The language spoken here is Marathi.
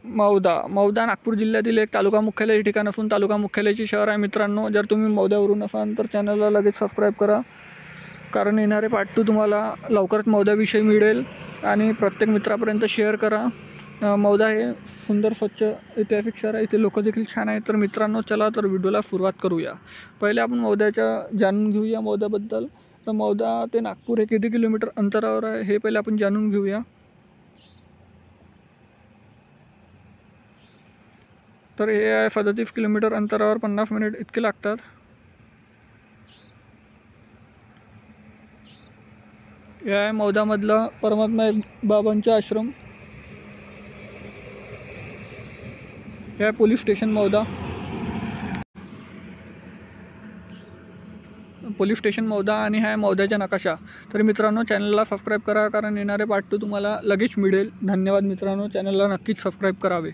मौदा नागपूर जिल्ह्यातील एक तालुका मुख्यालय ठिकाण असून तालुका मुख्यालयाचे शहर आहे मित्रांनो। जर तुम्ही मौद्यावरून असाल तर चॅनलला लगेच सबस्क्राईब करा, कारण येणारे पार्ट 2 तुम्हाला लवकरच मौद्याविषयी मिळेल। आणि प्रत्येक मित्रापर्यंत शेअर करा। मौदा हे सुंदर स्वच्छ ऐतिहासिक शहर आहे, इथे लोक देखील छान आहेत। तर मित्रांनो चला तर व्हिडिओला सुरुवात करूया। पहिले आपण मौद्याच्या जाणून घेऊया मौद्याबद्दल। तर मौदा ते नागपूर हे किती किलोमीटर अंतरावर आहे हे पहिले आपण जाणून घेऊया। तर हे आहे 37 किलोमीटर अंतरावर, 50 मिनिट इतके लागतात। हे आहे मौदामधला परमात्मा बाबांचा आश्रम। हे आहे पोलीस स्टेशन मौदा। आणि हा आहे मौद्याचा नकाशा। तर मित्रांनो चॅनलला सबस्क्राईब करा, कारण येणारे पार्ट 2 तुम्हाला लगेच मिळेल। धन्यवाद मित्रांनो, चॅनलला नक्कीच सबस्क्राईब करावे।